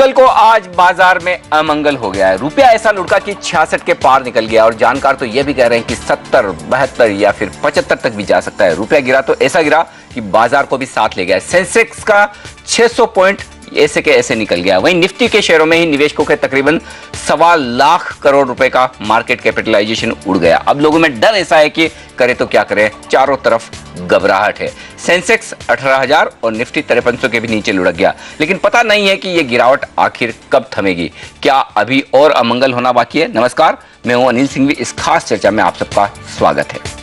मंगल को आज बाजार में अमंगल हो गया है। रुपया ऐसा लुढ़का कि 66 के पार निकल गया और जानकार तो यह भी कह रहे हैं कि 70, 72 या फिर 75 तक भी जा सकता है। रुपया गिरा तो ऐसा गिरा कि बाजार को भी साथ ले गया। सेंसेक्स का 600 पॉइंट ऐसे के ऐसे निकल गया। वहीं निफ्टी के शेयरों में ही निवेशकों के तकरीबन 1.25 लाख करोड़ रुपए का मार्केट कैपिटलाइजेशन उड़ गया। अब लोगों में डर ऐसा है कि करे तो क्या करें, चारों तरफ घबराहट है। सेंसेक्स 18,000 और निफ्टी 5300 के भी नीचे लुढ़क गया, लेकिन पता नहीं है कि यह गिरावट आखिर कब थमेगी। क्या अभी और अमंगल होना बाकी है? नमस्कार, मैं हूं अनिल सिंघवी। इस खास चर्चा में आप सबका स्वागत है।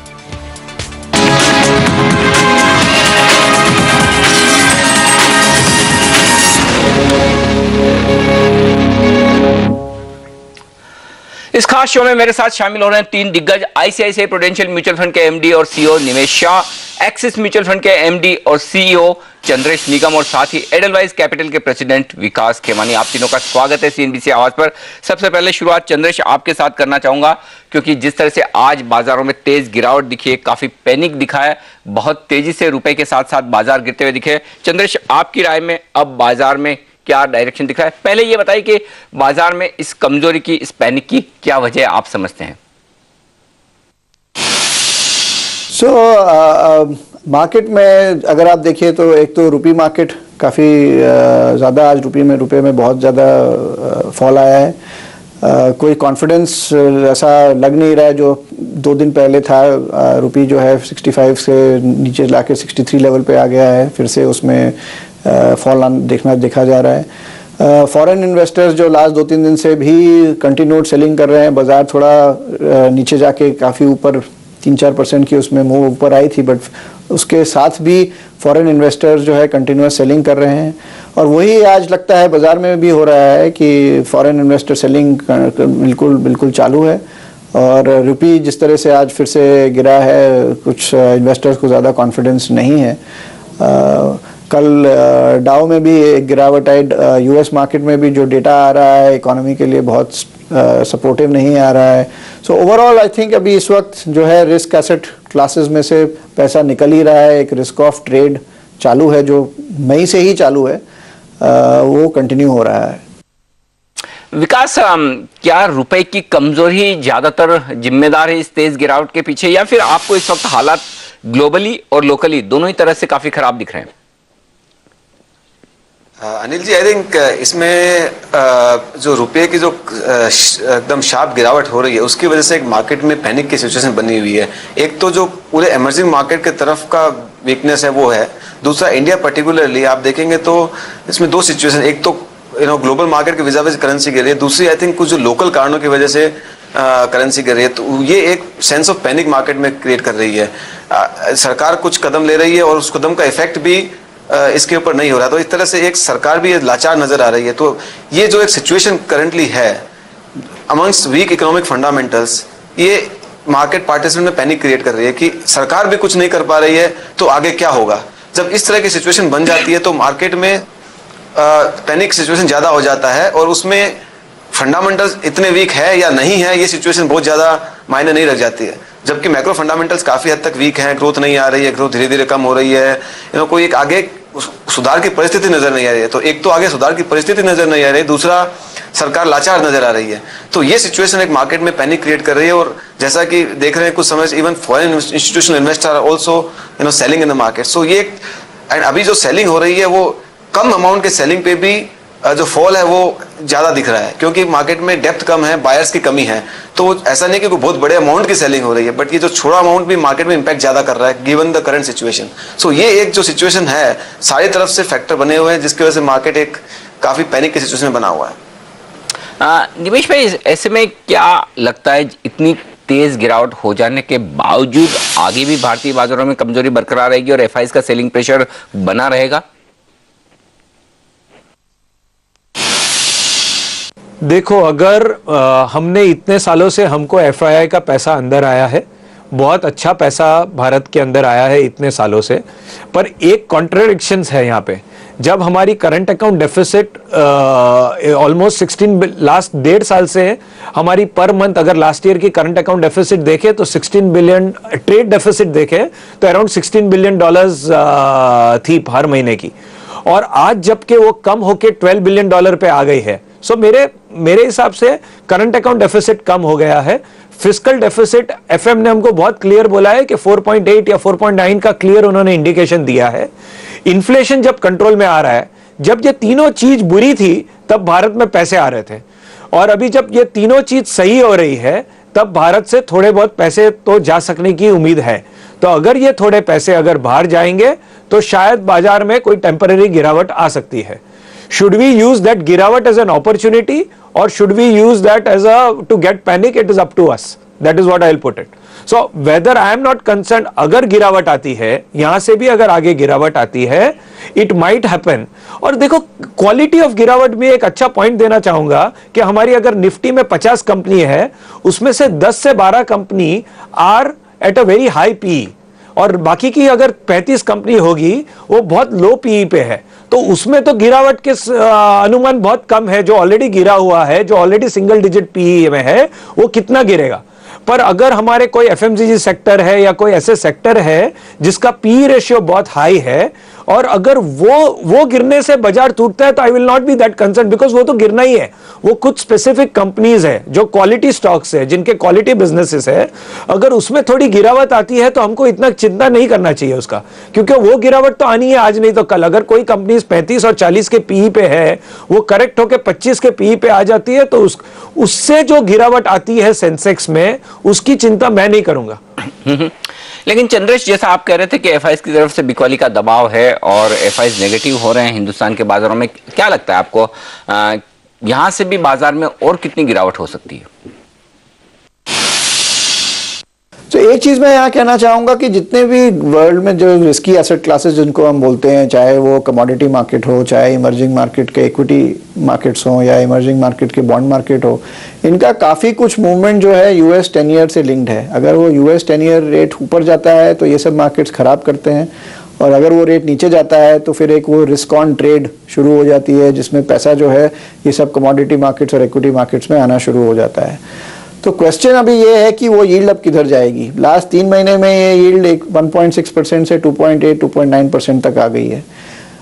इस खास शो में मेरे साथ शामिल हो रहे हैं 3 दिग्गज। आईसीआईसीआई प्रूडेंशियल म्यूचुअल फंड के एमडी और सीईओ निमेश शाह, एक्सिस म्यूचुअल फंड के एमडी और सीईओ चंद्रेश निगम और साथ ही एडलवाइज कैपिटल के प्रेसिडेंट विकास खेमानी। आप तीनों का स्वागत है सीएनबीसी आवाज पर। सबसे पहले शुरुआत चंद्रेश आपके साथ करना चाहूंगा, क्योंकि जिस तरह से आज बाजारों में तेज गिरावट दिखी है, काफी पैनिक दिखा है, बहुत तेजी से रुपए के साथ साथ बाजार गिरते हुए दिखे। चंद्रेश, आपकी राय में अब बाजार में क्या डायरेक्शन दिख रहा है? पहले ये बताइए कि बाजार में इस कमजोरी की, इस पैनिक की क्या वजह आप समझते हैं? मार्केट में अगर आप देखिए तो एक तो रुपी मार्केट काफ़ी ज़्यादा आज रुपए में बहुत ज़्यादा फॉल आया है। कोई कॉन्फिडेंस ऐसा लग नहीं रहा है जो 2 दिन पहले था। रुपी जो है 65 से नीचे लाके 63 लेवल पे आ गया है, फिर से उसमें फॉल देखा जा रहा है। फॉरेन इन्वेस्टर्स जो लास्ट 2-3 दिन से भी कंटिन्यूड सेलिंग कर रहे हैं। बाजार थोड़ा नीचे जाके काफ़ी ऊपर 3-4% की उसमें मूव ऊपर आई थी, बट उसके साथ भी फॉरेन इन्वेस्टर्स जो है कंटिन्यूस सेलिंग कर रहे हैं। और वही आज लगता है बाजार में भी हो रहा है कि फॉरेन इन्वेस्टर सेलिंग बिल्कुल चालू है। और रुपी जिस तरह से आज फिर से गिरा है, कुछ इन्वेस्टर्स को ज़्यादा कॉन्फिडेंस नहीं है। कल डाउ में भी एक गिरावट आई। यूएस मार्केट में भी जो डेटा आ रहा है इकोनॉमी के लिए बहुत सपोर्टिव नहीं आ रहा है। सो ओवरऑल आई थिंक अभी इस वक्त जो है रिस्क एसेट क्लासेस में से पैसा निकल ही रहा है। एक रिस्क ऑफ ट्रेड चालू है जो मई से ही चालू है, वो कंटिन्यू हो रहा है। विकास, क्या रुपए की कमजोरी ज्यादातर जिम्मेदार है इस तेज गिरावट के पीछे, या फिर आपको इस वक्त हालात ग्लोबली और लोकली दोनों ही तरह से काफी खराब दिख रहे हैं? अनिल जी, आई थिंक इसमें जो रुपये की जो एकदम शार्प गिरावट हो रही है उसकी वजह से एक मार्केट में पैनिक की सिचुएशन बनी हुई है। एक तो जो पूरे इमर्जिंग मार्केट के तरफ का वीकनेस है वो है, दूसरा इंडिया पर्टिकुलरली आप देखेंगे तो इसमें 2 सिचुएशन। एक तो ग्लोबल मार्केट के वजह से करेंसी गिर रही है, दूसरी आई थिंक कुछ जो लोकल कारणों की वजह से करेंसी गिर रही है। तो ये एक सेंस ऑफ पैनिक मार्केट में क्रिएट कर रही है। सरकार कुछ कदम ले रही है और उस कदम का इफेक्ट भी इसके ऊपर नहीं हो रहा, तो इस तरह से एक सरकार भी लाचार नजर आ रही है। तो ये जो एक सिचुएशन करंटली है अमंग्स वीक इकोनॉमिक फंडामेंटल्स, ये मार्केट पार्टिसिपेंट में पैनिक क्रिएट कर रही है कि सरकार भी कुछ नहीं कर पा रही है तो आगे क्या होगा। जब इस तरह की सिचुएशन बन जाती है तो मार्केट में पैनिक सिचुएशन ज्यादा हो जाता है और उसमें फंडामेंटल्स इतने वीक है या नहीं है ये सिचुएशन बहुत ज्यादा मायने नहीं रख जाती है। जबकि मैक्रो फंडामेंटल्स काफी हद तक वीक हैं, ग्रोथ नहीं आ रही है, ग्रोथ धीरे धीरे कम हो रही है, कोई एक आगे सुधार की परिस्थिति नजर नहीं आ रही है। तो एक तो आगे सुधार की परिस्थिति नजर नहीं आ रही है, दूसरा सरकार लाचार नजर आ रही है। तो ये सिचुएशन एक मार्केट में पैनिक क्रिएट कर रही है। और जैसा कि देख रहे हैं कुछ समय even foreign institutional investor are also selling in the market. So ये एंड अभी जो सेलिंग हो रही है वो कम अमाउंट के सेलिंग पे भी जो फॉल है वो ज्यादा दिख रहा है, क्योंकि मार्केट में डेप्थ कम है, बायर्स की कमी है। तो ऐसा नहीं कि कोई बहुत बड़े अमाउंट की सेलिंग हो रही है, बट ये जो छोटा अमाउंट भी मार्केट में इंपैक्ट ज्यादा कर रहा है गिवन द करंट सिचुएशन। सो ये एक जो सिचुएशन है सारी तरफ से फैक्टर बने हुए हैं जिसकी वजह से मार्केट एक काफी पैनिक की सिचुएशन में बना हुआ है। निमेश भाई, ऐसे में क्या लगता है इतनी तेज गिरावट हो जाने के बावजूद आगे भी भारतीय बाजारों में कमजोरी बरकरार रहेगी और एफआईज का सेलिंग प्रेशर बना रहेगा? देखो, अगर हमने इतने सालों से हमको एफआईआई का पैसा अंदर आया है, बहुत अच्छा पैसा भारत के अंदर आया है इतने सालों से, पर एक कॉन्ट्रडिक्शंस है यहाँ पे। जब हमारी current account deficit almost 16 last 1.5 साल से है, हमारी पर मंथ अगर लास्ट ईयर की करंट अकाउंट डेफिसिट देखे तो 16 बिलियन, ट्रेड डेफिसिट देखे तो अराउंड $16 बिलियन थी हर महीने की। और आज जबकि वो कम होके $12 बिलियन पे आ गई है। सो मेरे हिसाब से करंट अकाउंट डेफिसिट कम हो गया है। फिस्कल डेफिसिट एफएम ने हमको बहुत क्लियर बोला है कि 4.8 या 4.9 का क्लियर उन्होंने इंडिकेशन दिया है। इन्फ्लेशन जब कंट्रोल में आ रहा है, जब ये तीनों चीज बुरी थी तब भारत में पैसे आ रहे थे, और अभी जब ये तीनों चीज सही हो रही है तब भारत से थोड़े बहुत पैसे तो जा सकने की उम्मीद है। तो अगर ये थोड़े पैसे अगर बाहर जाएंगे तो शायद बाजार में कोई टेम्पररी गिरावट आ सकती है। Should we use that गिरावट as an opportunity or should we use that as to get panic? It is up to us. That is what I'll put it. So whether I am not concerned, अगर गिरावट आती है, यहां से भी अगर आगे गिरावट आती है, it might happen. और देखो क्वालिटी ऑफ गिरावट में एक अच्छा पॉइंट देना चाहूंगा कि हमारी अगर निफ्टी में 50 कंपनी है, उसमें से 10 से 12 company are at a very high P, और बाकी की अगर 35 कंपनी होगी वो बहुत लो पीई पे है, तो उसमें तो गिरावट के अनुमान बहुत कम है। जो ऑलरेडी गिरा हुआ है, जो ऑलरेडी सिंगल डिजिट पीई में है, वो कितना गिरेगा। पर अगर हमारे कोई एफएमसीजी सेक्टर है या कोई ऐसे सेक्टर है जिसका पी रेशियो बहुत हाई है, और अगर वो गिरने से बाजार टूटता है, तो I will not be that concern, because वो तो गिरना ही है। वो कुछ स्पेसिफिक कंपनीज है जो क्वालिटी स्टॉक्स है, जिनके क्वालिटी बिजनेसेस है, अगर उसमें थोड़ी गिरावट आती है तो हमको इतना चिंता नहीं करना चाहिए उसका, क्योंकि वो गिरावट तो आनी है आज नहीं तो कल। अगर कोई कंपनी 35 और 40 के पीई पे है, वो करेक्ट होकर 25 के पीई पे आ जाती है, तो उससे जो गिरावट आती है सेंसेक्स में, उसकी चिंता मैं नहीं करूंगा। लेकिन चंद्रेश, जैसा आप कह रहे थे कि एफआईज की तरफ से बिकवाली का दबाव है और एफआईज नेगेटिव हो रहे हैं हिंदुस्तान के बाजारों में, क्या लगता है आपको यहां से भी बाजार में और कितनी गिरावट हो सकती है? तो एक चीज मैं यहाँ कहना चाहूंगा कि जितने भी वर्ल्ड में जो रिस्की एसेट क्लासेस जिनको हम बोलते हैं, चाहे वो कमोडिटी मार्केट हो, चाहे इमर्जिंग मार्केट के इक्विटी मार्केट्स हो, या इमर्जिंग मार्केट के बॉन्ड मार्केट हो, इनका काफ़ी कुछ मूवमेंट जो है यूएस 10 ईयर से लिंक्ड है। अगर वो यूएस 10 ईयर रेट ऊपर जाता है तो ये सब मार्केट्स खराब करते हैं, और अगर वो रेट नीचे जाता है तो फिर एक वो रिस्क ऑन ट्रेड शुरू हो जाती है, जिसमें पैसा जो है ये सब कमोडिटी मार्केट्स और इक्विटी मार्केट्स में आना शुरू हो जाता है। तो क्वेश्चन अभी ये है कि वो यील्ड अब किधर जाएगी। लास्ट 3 महीने में ये यील्ड 1.6% से 2.8-2.9% तक आ गई है।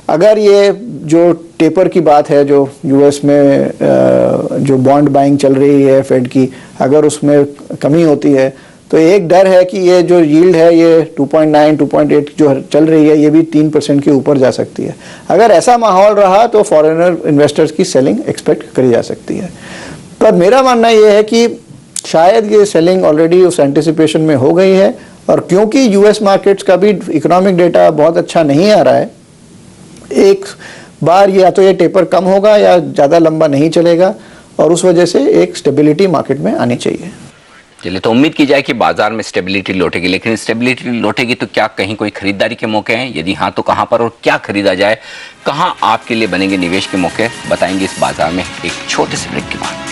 अगर ये जो टेपर की बात है, जो यूएस में जो बॉन्ड बाइंग चल रही है फेड की, अगर उसमें कमी होती है तो एक डर है कि ये जो यील्ड है ये 2.9-2.8 जो चल रही है, ये भी 3% के ऊपर जा सकती है। अगर ऐसा माहौल रहा तो फॉरेनर इन्वेस्टर्स की सेलिंग एक्सपेक्ट करी जा सकती है। पर मेरा मानना ये है कि शायद ये सेलिंग ऑलरेडी उस एंटिसिपेशन में हो गई है, और क्योंकि यूएस मार्केट्स का भी इकोनॉमिक डेटा बहुत अच्छा नहीं आ रहा है, एक बार या तो ये टेपर कम होगा या ज़्यादा लंबा नहीं चलेगा, और उस वजह से एक स्टेबिलिटी मार्केट में आनी चाहिए। चलिए, तो उम्मीद की जाए कि बाजार में स्टेबिलिटी लौटेगी। लेकिन स्टेबिलिटी लौटेगी तो क्या कहीं कोई खरीदारी के मौके हैं? यदि हाँ तो कहां पर और क्या खरीदा जाए? कहां आपके लिए बनेंगे निवेश के मौके? बताएंगे इस बाजार में एक छोटे से ब्रेक के बाद।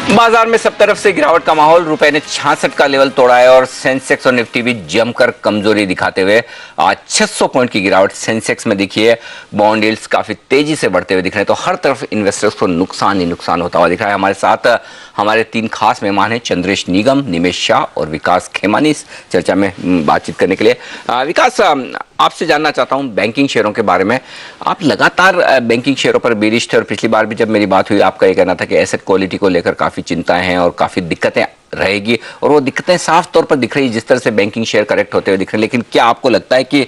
बाजार में सब तरफ से गिरावट का माहौल, रुपए ने 66 का लेवल तोड़ा है और सेंसेक्स और निफ्टी भी जमकर कमजोरी दिखाते हुए आज 600 पॉइंट की गिरावट सेंसेक्स में दिखी है। बॉन्ड यील्ड्स काफी तेजी से बढ़ते हुए दिख रहे हैं, तो हर तरफ इन्वेस्टर्स को नुकसान ही नुकसान होता हुआ दिख रहा है। हमारे साथ हमारे 3 खास मेहमान हैं, चंद्रेश निगम, निमेश शाह और विकास खेमानी, इस चर्चा में बातचीत करने के लिए। विकास, आपसे जानना चाहता हूं बैंकिंग शेयरों के बारे में। आप लगातार बैंकिंग शेयरों पर बेरिश थे, और पिछली बार भी जब मेरी बात हुई आपका ये कहना था कि एसेट क्वालिटी को लेकर काफी चिंताएं हैं और काफी दिक्कतें रहेगी, और वो दिक्कतें साफ तौर पर दिख रही है जिस तरह से बैंकिंग शेयर करेक्ट होते हुए दिख रहे हैं। लेकिन क्या आपको लगता है कि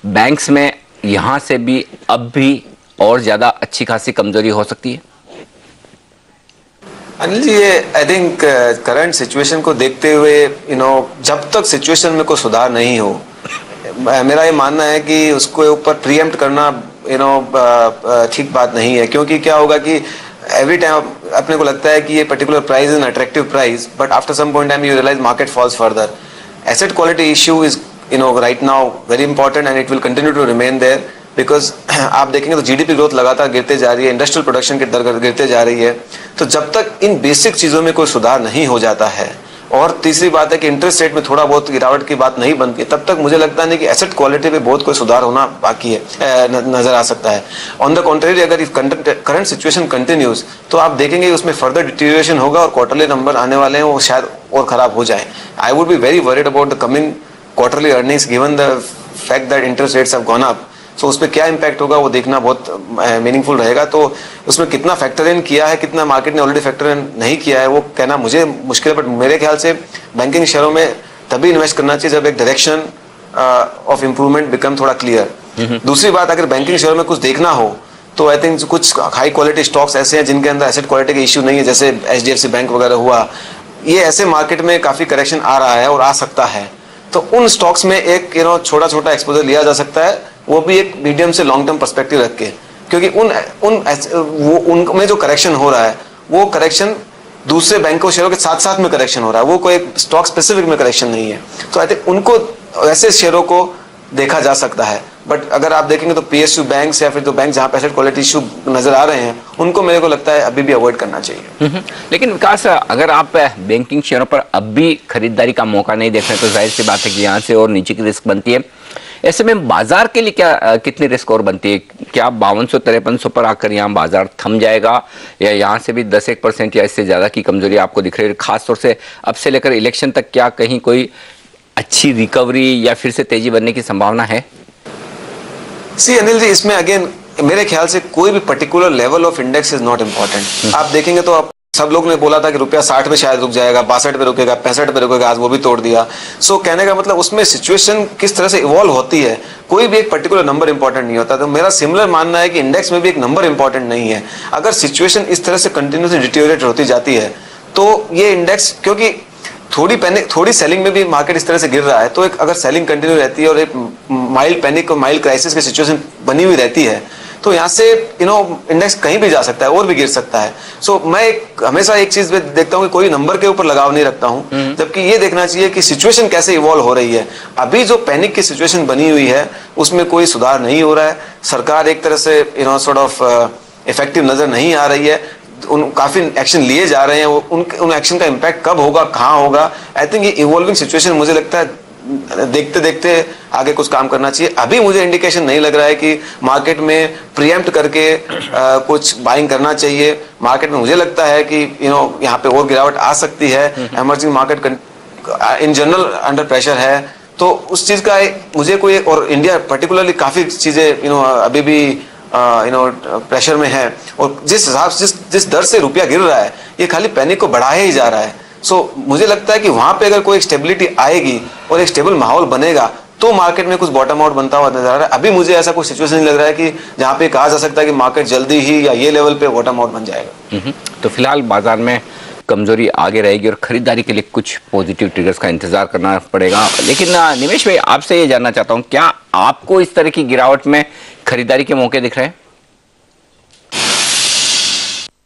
बैंक्स में यहां से भी अब भी और ज्यादा अच्छी खासी कमजोरी हो सकती है? अनिल जी, ये आई थिंक करंट सिचुएशन को देखते हुए जब तक सिचुएशन में कोई सुधार नहीं हो, मेरा ये मानना है कि उसको ऊपर प्रीएम्प्ट करना ठीक बात नहीं है। क्योंकि क्या होगा कि एवरी टाइम अपने को लगता है कि ये particular price is an attractive price, but after some point time you realise market falls further. Asset quality issue is right now very important and it will continue to remain there, because आप देखेंगे तो GDP growth लगातार गिरते जा रही है, industrial production की दर गिरते जा रही है। तो जब तक इन बेसिक चीज़ों में कोई सुधार नहीं हो जाता है और तीसरी बात है कि इंटरेस्ट रेट में थोड़ा बहुत गिरावट की बात नहीं बनती है, तब तक मुझे लगता नहीं कि एसेट क्वालिटी पे बहुत कोई सुधार होना बाकी है, नजर आ सकता है। ऑन द कॉन्ट्रेरी, अगर इफ करंट सिचुएशन कंटिन्यूज तो आप देखेंगे उसमें फर्दर डिटीरियरेशन होगा और क्वार्टरली नंबर आने वाले हैं वो शायद और खराब हो जाए। I would be very worried about the coming quarterly earnings given the fact that interest rates have gone up. So उस पर क्या इम्पैक्ट होगा वो देखना बहुत मीनिंगफुल रहेगा। तो उसमें कितना फैक्टर इन किया है, कितना मार्केट ने ऑलरेडी फैक्टर इन नहीं किया है, वो कहना मुझे मुश्किल है। बट मेरे ख्याल से बैंकिंग शेयरों में तभी इन्वेस्ट करना चाहिए जब एक डायरेक्शन ऑफ इम्प्रूवमेंट बिकम थोड़ा क्लियर। दूसरी बात, अगर बैंकिंग शेयरों में कुछ देखना हो तो आई थिंक कुछ हाई क्वालिटी स्टॉक्स ऐसे हैं जिनके अंदर एसेट क्वालिटी का इश्यू नहीं है, जैसे HDFC बैंक वगैरह हुआ। ये ऐसे मार्केट में काफी करेक्शन आ रहा है और आ सकता है, तो उन स्टॉक्स में एक छोटा छोटा एक्सपोजर लिया जा सकता है, वो भी एक मीडियम से लॉन्ग टर्म पर्सपेक्टिव रख के, क्योंकि उनमें जो करेक्शन हो रहा है वो करेक्शन दूसरे बैंकों शेयरों के साथ साथ में करेक्शन हो रहा है, वो कोई स्टॉक स्पेसिफिक में करेक्शन नहीं है। तो आई थिंक उनको ऐसे शेयरों को देखा जा सकता है। बट अगर आप देखेंगे तो PSU बैंक्स या फिर तो बैंक जहां पे एसेट क्वालिटी इशू नजर आ रहे हैं, उनको मेरे को लगता है अभी भी अवॉइड करना चाहिए। लेकिन विकास, अगर आप बैंकिंग शेयरों पर अब भी खरीदारी का मौका नहीं देख रहे तो जाहिर सी बात है कि यहाँ से और नीचे की रिस्क बनती है। ऐसे में बाजार के लिए क्या कितनी रिस्क और बनती है? क्या 5200-5300 पर आकर यहाँ बाजार थम जाएगा, या यहाँ से भी 10-1% या इससे ज्यादा की कमजोरी आपको दिख रही है? खासतौर से अब से लेकर इलेक्शन तक क्या कहीं कोई अच्छी रिकवरी या फिर से तेजी बनने की संभावना है? सी अनिल जी, इसमें अगेन मेरे ख्याल से कोई भी particular level of index is not important. आप देखेंगे तो आप सब लोग ने बोला था कि रुपया 60 पे शायद रुक जाएगा, 62 पे रुकेगा, 65 पे रुकेगा, आज वो भी तोड़ दिया। सो कहने का मतलब उसमें सिचुएशन किस तरह से इवॉल्व होती है, कोई भी एक पर्टिकुलर नंबर इंपॉर्टेंट नहीं होता। तो मेरा सिमिलर मानना है कि इंडेक्स में भी एक नंबर इंपॉर्टेंट नहीं है। अगर सिचुएशन इस तरह से कंटिन्यूसली डिटीरियोरेट होती जाती है तो ये इंडेक्स, क्योंकि थोड़ी सेलिंग में भी मार्केट इस तरह से गिर रहा है, तो एक अगर सेलिंग कंटिन्यू रहती है और एक माइल्ड पैनिक और माइल्ड क्राइसिस की सिचुएशन बनी हुई रहती है, तो यहाँ से इंडेक्स कहीं भी जा सकता है और भी गिर सकता है। सो मैं हमेशा एक चीज देखता हूँ कि कोई नंबर के ऊपर लगाव नहीं रखता हूँ, जबकि ये देखना चाहिए कि सिचुएशन कैसे इवॉल्व हो रही है। अभी जो पैनिक की सिचुएशन बनी हुई है उसमें कोई सुधार नहीं हो रहा है, सरकार एक तरह से सॉर्ट ऑफ इफेक्टिव नजर नहीं आ रही है, काफी एक्शन लिए जा रहे हैं, उन एक्शन का इम्पैक्ट कब होगा, कहाँ होगा, आई थिंक ये इवॉल्विंग सिचुएशन मुझे लगता है देखते देखते आगे कुछ काम करना चाहिए। अभी मुझे इंडिकेशन नहीं लग रहा है कि मार्केट में प्रीएम्प्ट करके कुछ बाइंग करना चाहिए। मार्केट में मुझे लगता है कि यहाँ पे और गिरावट आ सकती है, emerging market in general under pressure है, तो उस चीज का मुझे कोई, और इंडिया पर्टिकुलरली काफी चीजें अभी भी प्रेशर में है, और जिस हिसाब से जिस दर से रुपया गिर रहा है ये खाली पैनिक को बढ़ाया ही जा रहा है। सो मुझे लगता है कि वहां पे अगर कोई स्टेबिलिटी आएगी और एक स्टेबल माहौल बनेगा तो मार्केट में कुछ बॉटम आउट बनता हुआ नजर आ रहा है। अभी मुझे ऐसा कोई सिचुएशन नहीं लग रहा है कि जहां पे कहा जा सकता है कि मार्केट जल्दी ही या ये लेवल पे बॉटम आउट बन जाएगा। तो फिलहाल बाजार में कमजोरी आगे रहेगी और खरीदारी के लिए कुछ पॉजिटिव ट्रिगर्स का इंतजार करना पड़ेगा। लेकिन निमेश भाई, आपसे ये जानना चाहता हूँ, क्या आपको इस तरह की गिरावट में खरीदारी के मौके दिख रहे हैं?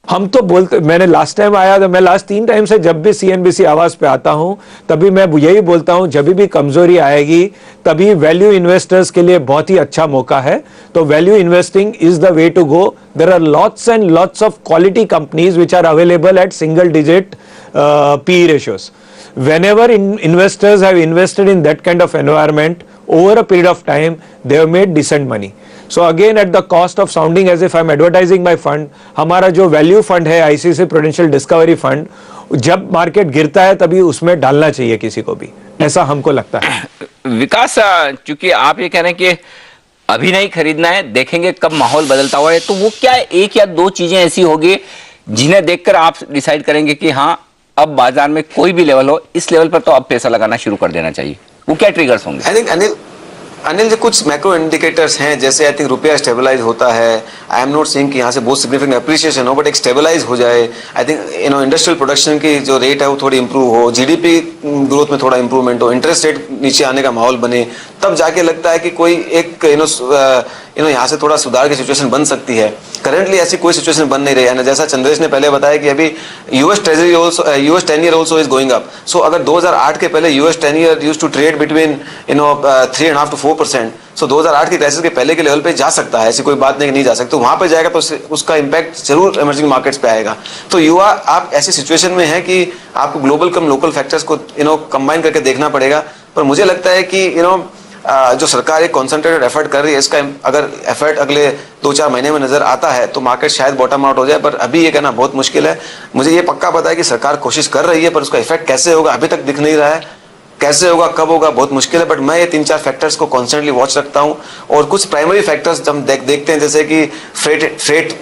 हम तो बोलते, मैंने लास्ट टाइम आया था, मैं लास्ट 3 टाइम से जब भी CNBC आवाज पे आता हूं तभी मैं यही बोलता हूं, जब भी कमजोरी आएगी तभी वैल्यू इन्वेस्टर्स के लिए बहुत ही अच्छा मौका है। तो value investing is the way to go. There are lots and lots of quality companies which are available at single digit PE ratios. Whenever investors have invested in that kind of environment over a period of time, they have made decent money. So again, at the cost of sounding as if I'm advertising my fund, हमारा जो value fund है ICICI prudential discovery fund, जब market गिरता है तभी उसमें डालना चाहिए किसी को भी, ऐसा हमको लगता है। विकास, चूंकि आप ये कह रहे हैं कि अभी नहीं खरीदना है, देखेंगे कब माहौल बदलता हुआ है, तो वो क्या 1 या 2 चीजें ऐसी होगी जिन्हें देखकर आप डिसाइड करेंगे कि हाँ, अब बाजार में कोई भी लेवल हो, इस लेवल पर तो अब पैसा लगाना शुरू कर देना चाहिए? वो क्या ट्रिगर्स होंगे? आई थिंक अनिल जी, कुछ मैक्रो इंडिकेटर्स हैं, जैसे आई थिंक रुपया स्टेबलाइज होता है। आई एम नॉट सेइंग कि यहाँ से बहुत सिग्निफिकेंट अप्रिसिएशन हो, बट एक स्टेबलाइज हो जाए। आई थिंक इंडस्ट्रियल प्रोडक्शन की जो रेट है वो थोड़ी इंप्रूव हो, GDP ग्रोथ में थोड़ा इंप्रूवमेंट हो, इंटरेस्ट रेट नीचे आने का माहौल बने, तब जाके लगता है कि कोई एक यहाँ से थोड़ा सुधार की सिचुएशन बन सकती है। करंटली ऐसी कोई सिचुएशन बन नहीं रही है ना, जैसा चंद्रेश ने पहले बताया कि अभी US treasury also, US 10 year also is going up. So अगर 2008 के पहले US 10 year used to trade between 3.5 to 4%, so 2008 की क्राइसिस के पहले के लेवल पे जा सकता है, ऐसी कोई बात नहीं कि नहीं जा सकता। तो वहां पे जाएगा तो उसका इंपैक्ट जरूर इमर्जिंग मार्केट्स पे आएगा। तो युवा आप ऐसी सिचुएशन में है कि आपको ग्लोबल कम लोकल फैक्टर्स को कंबाइन करके देखना पड़ेगा। पर मुझे लगता है कि जो सरकार एक कॉन्सेंट्रेटेड एफर्ट कर रही है, इसका अगर एफर्ट अगले 2-4 महीने में नजर आता है तो मार्केट शायद बॉटम आउट हो जाए। पर अभी ये कहना बहुत मुश्किल है। मुझे ये पक्का पता है कि सरकार कोशिश कर रही है, पर उसका इफेक्ट कैसे होगा अभी तक दिख नहीं रहा है। कैसे होगा, कब होगा, बहुत मुश्किल है। बट मैं ये 3-4 फैक्टर्स को कॉन्स्टेंटली वॉच रखता हूँ। और कुछ प्राइमरी फैक्टर्स हम देखते हैं, जैसे कि फ्रेट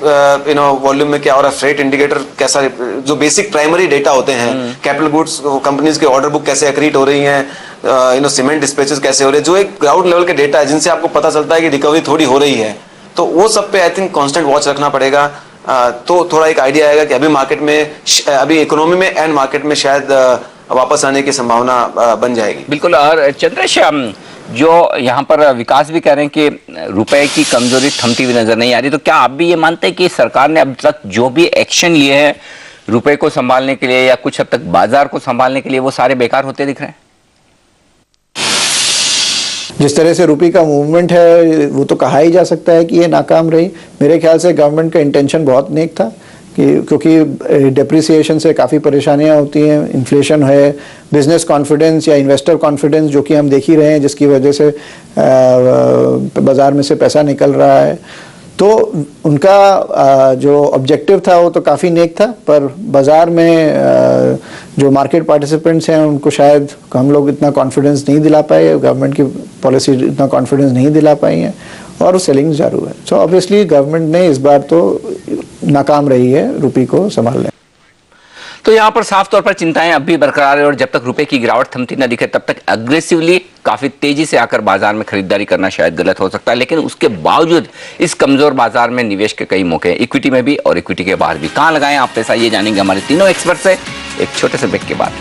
वॉल्यूम में क्या हो रहा है, फ्रेट इंडिकेटर कैसा, जो बेसिक प्राइमरी डेटा होते हैं, कैपिटल गुड्स कंपनीज के ऑर्डर बुक कैसे एक्रीट हो रही हैं, सीमेंट डिस्पैचेस कैसे हो रहे हैं, जो एक ग्राउंड लेवल के डेटा है जिनसे आपको पता चलता है कि रिकवरी थोड़ी हो रही है। तो वो सब पे आई थिंक कांस्टेंट वॉच रखना पड़ेगा। तो थोड़ा एक आइडिया आएगा कि अभी मार्केट में, अभी इकोनॉमी में एंड मार्केट में शायद वापस आने की संभावना बन जाएगी। बिल्कुल। और चंद्रेश, जो यहाँ पर विकास भी कह रहे हैं कि रुपए की कमजोरी थमती हुई नजर नहीं आ रही, तो क्या आप भी ये मानते हैं कि सरकार ने अब तक जो भी एक्शन लिए हैं रुपए को संभालने के लिए या कुछ हद तक बाजार को संभालने के लिए, वो सारे बेकार होते दिख रहे हैं? जिस तरह से रुपये का मूवमेंट है वो तो कहा ही जा सकता है कि ये नाकाम रही। मेरे ख्याल से गवर्नमेंट का इंटेंशन बहुत नेक था, क्योंकि डिप्रिसिएशन से काफ़ी परेशानियां होती हैं, इन्फ्लेशन है, बिजनेस कॉन्फिडेंस या इन्वेस्टर कॉन्फिडेंस जो कि हम देख ही रहे हैं, जिसकी वजह से बाज़ार में से पैसा निकल रहा है। तो उनका जो ऑब्जेक्टिव था वो तो काफ़ी नेक था, पर बाज़ार में जो मार्केट पार्टिसिपेंट्स हैं उनको शायद हम लोग इतना कॉन्फिडेंस नहीं दिला पाए, गवर्नमेंट की पॉलिसी इतना कॉन्फिडेंस नहीं दिला पाई है और वो सेलिंग चालू है। सो ऑब्वियसली गवर्नमेंट ने इस बार तो नाकाम रही है रुपये को संभालने। तो यहाँ पर साफ तौर पर चिंताएं अब भी बरकरार है और जब तक रुपए की गिरावट थमती न दिखे तब तक एग्रेसिवली काफी तेजी से आकर बाजार में खरीदारी करना शायद गलत हो सकता है। लेकिन उसके बावजूद इस कमजोर बाजार में निवेश के कई मौके हैं, इक्विटी में भी और इक्विटी के बाहर भी। कहां लगाएं आप पैसा, ये जानेंगे हमारे तीनों एक्सपर्ट से एक छोटे से ब्रेक के बाद।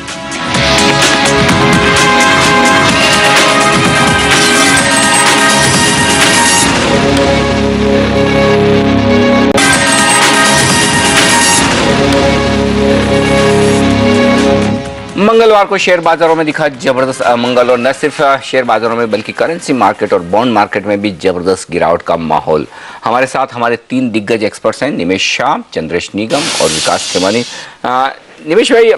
मंगलवार को शेयर बाजारों में दिखा जबरदस्त अमंगल, और न सिर्फ शेयर बाजारों में बल्कि करेंसी मार्केट और बॉन्ड मार्केट में भी जबरदस्त गिरावट का माहौल। हमारे साथ हमारे 3 दिग्गज एक्सपर्ट्स हैं, निमेश शाह, चंद्रेश निगम और विकास खेमानी। निमेश भाई,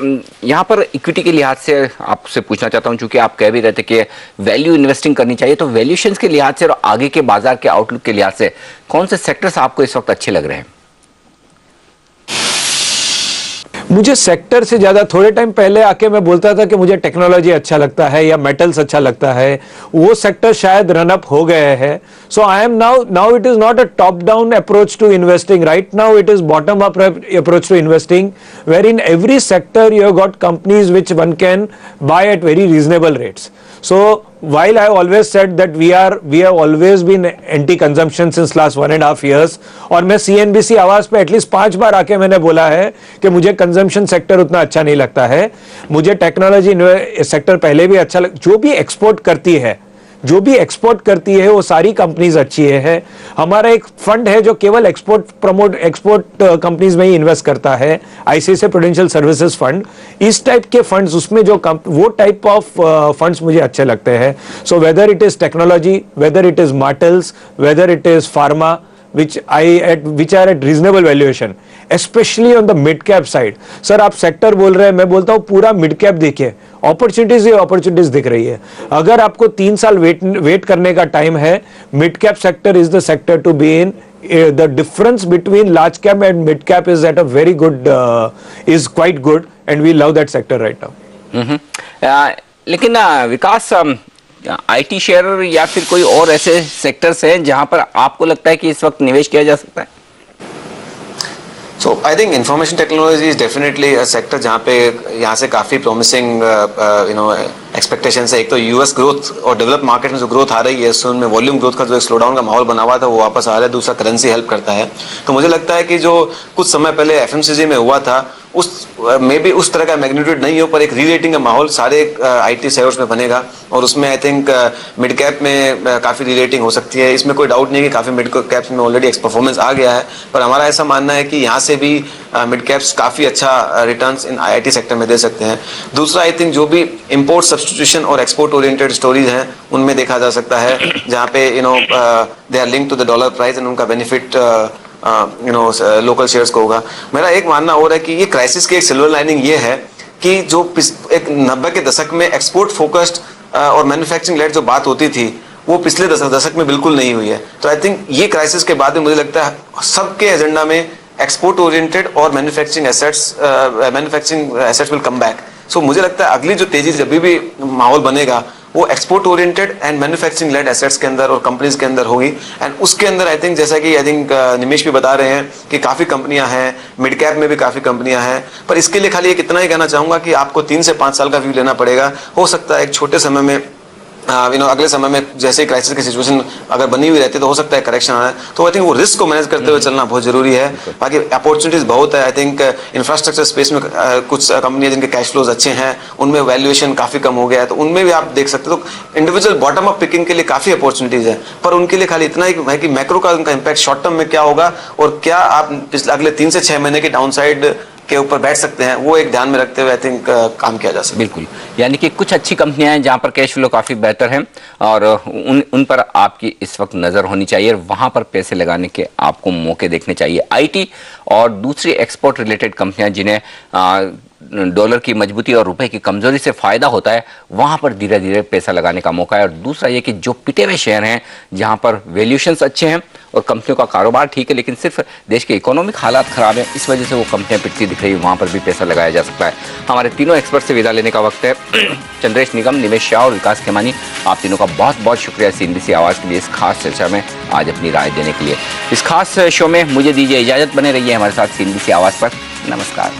यहाँ पर इक्विटी के लिहाज से आपसे पूछना चाहता हूँ, चूंकि आप कह भी रहे थे कि वैल्यू इन्वेस्टिंग करनी चाहिए, तो वैल्यूएशंस के लिहाज से और आगे के बाजार के आउटलुक के लिहाज से कौन से सेक्टर्स आपको इस वक्त अच्छे लग रहे हैं? मुझे सेक्टर से ज्यादा, थोड़े टाइम पहले आके मैं बोलता था कि मुझे टेक्नोलॉजी अच्छा लगता है या मेटल्स अच्छा लगता है, वो सेक्टर शायद रन अप हो गए हैं। So I am now it is not a top down approach to investing, right now it is bottom up approach to investing, where in every sector you have got companies which one can buy at very reasonable rates. So while I have always said that we have always been anti-consumption since last 1.5 years, और मैं CNBC आवाज पे at least 5 बार आके मैंने बोला है कि मुझे कंजम्पशन सेक्टर उतना अच्छा नहीं लगता है, मुझे टेक्नोलॉजी सेक्टर पहले भी अच्छा जो भी एक्सपोर्ट करती है वो सारी कंपनीज अच्छी है। हमारा एक फंड है जो केवल एक्सपोर्ट कंपनीज में ही इन्वेस्ट करता है, ICICI प्रूडेंशियल सर्विसेज फंड। इस टाइप के फंड्स, उसमें जो वो टाइप ऑफ फंड्स मुझे अच्छे लगते हैं। So whether it is technology, whether it is metals, whether it is pharma, which are at reasonable valuation, especially on the mid cap side. Sir आप सेक्टर बोल रहे हैं, मैं बोलता हूँ पूरा मिड कैप देखिए, अपॉर्चुनिटीज दिख रही है। अगर आपको 3 साल वेट करने का टाइम है, mid cap sector is the sector to be in. The difference between large cap and mid cap is at a very good, is quite good, and we love that sector right now. लेकिन विकास, IT share या फिर कोई और ऐसे sectors हैं जहां पर आपको लगता है कि इस वक्त निवेश किया जा सकता है? So I think information technology is definitely a sector जहाँ पे यहाँ से काफ़ी promising expectations है। एक तो US ग्रोथ और डेवलप मार्केट में जो ग्रोथ आ रही है, उसमें वॉल्यूम ग्रोथ का जो एक स्लो डाउन का माहौल बना हुआ था वो वापस आ रहा है। दूसरा करेंसी हेल्प करता है। तो मुझे लगता है कि जो कुछ समय पहले FMCG में हुआ था उस में भी उस तरह का मैग्नीट्यूड नहीं हो, पर एक रीरेटिंग का माहौल सारे आईटी सेक्टर्स में बनेगा और उसमें आई थिंक मिड कैप में काफ़ी रीरेटिंग हो सकती है। इसमें कोई डाउट नहीं कि काफ़ी मिड कैप्स में ऑलरेडी परफॉर्मेंस आ गया है, पर हमारा ऐसा मानना है कि यहाँ से भी मिड कैप्स काफ़ी अच्छा रिटर्न्स इन आईटी सेक्टर में दे सकते हैं। दूसरा आई थिंक जो भी इंपोर्ट सब्स्टिट्यूशन और एक्सपोर्ट ओरिएंटेड स्टोरीज हैं उनमें देखा जा सकता है, जहाँ पे they are link to the dollar price and उनका बेनिफिट लोकल शेयर्स को होगा। मेरा एक मानना और है कि ये क्राइसिस की एक सिल्वर लाइनिंग ये है कि जो एक 90 के दशक में एक्सपोर्ट फोकस्ड और मैन्युफैक्चरिंग लेड जो बात होती थी वो पिछले दशक में बिल्कुल नहीं हुई है। तो आई थिंक ये क्राइसिस के बाद में मुझे लगता है सबके एजेंडा में एक्सपोर्ट ओरिएंटेड और manufacturing assets will come back. So मुझे लगता है अगली जो तेजी जब भी माहौल बनेगा वो export oriented and manufacturing led assets के अंदर और कंपनीज के अंदर होगी। एंड उसके अंदर आई थिंक जैसा कि निमेश भी बता रहे हैं कि काफ़ी कंपनियां हैं, मिड कैप में भी काफ़ी कंपनियां हैं, पर इसके लिए खाली एक इतना ही कहना चाहूँगा कि आपको 3 से 5 साल का व्यू लेना पड़ेगा। हो सकता है एक छोटे समय में अगले समय में जैसे क्राइसिस की सिचुएशन अगर बनी हुई रहती है तो हो सकता है करेक्शन आना है, तो आई थिंक वो रिस्क को मैनेज करते हुए चलना बहुत जरूरी है। बाकी अपॉर्चुनिटीज बहुत है। आई थिंक इंफ्रास्ट्रक्चर स्पेस में कुछ कंपनियां जिनके कैश फ्लोज अच्छे हैं उनमें वैल्यूएशन काफी कम हो गया है, तो उनमें भी आप देख सकते हो। तो इंडिविजुअल बॉटम अप पिकिंग के लिए काफी अपॉर्चुनिटीज है, पर उनके लिए खाली इतना ही है कि मैक्रो का उनका इम्पैक्ट शॉर्ट टर्म में क्या होगा और क्या आप अगले 3 से 6 महीने के डाउन साइड के ऊपर बैठ सकते हैं, वो एक ध्यान में रखते हुए आई थिंक काम किया जा सकता है। बिल्कुल, यानी कि कुछ अच्छी कंपनियां हैं जहां पर कैश फ्लो काफी बेहतर है और उन पर आपकी इस वक्त नजर होनी चाहिए और वहां पर पैसे लगाने के आपको मौके देखने चाहिए। आईटी और दूसरी एक्सपोर्ट रिलेटेड कंपनियां जिन्हें डॉलर की मजबूती और रुपए की कमजोरी से फायदा होता है वहां पर धीरे धीरे पैसा लगाने का मौका है। और दूसरा ये कि जो पिटे हुए शेयर हैं जहां पर वैल्यूएशंस अच्छे हैं और कंपनियों का कारोबार ठीक है लेकिन सिर्फ देश के इकोनॉमिक हालात खराब है इस वजह से वो कंपनियां पिटती दिख रही है, वहां पर भी पैसा लगाया जा सकता है। हमारे तीनों एक्सपर्ट से विदा लेने का वक्त है। चंद्रेश निगम, निमेश शाह और विकास खेमानी, आप तीनों का बहुत बहुत शुक्रिया CNBC आवाज़ के लिए इस खास चर्चा में आज अपनी राय देने के लिए। इस खास शो में मुझे दीजिए इजाजत, बने रहिए हमारे साथ CNBC आवाज़ पर। नमस्कार।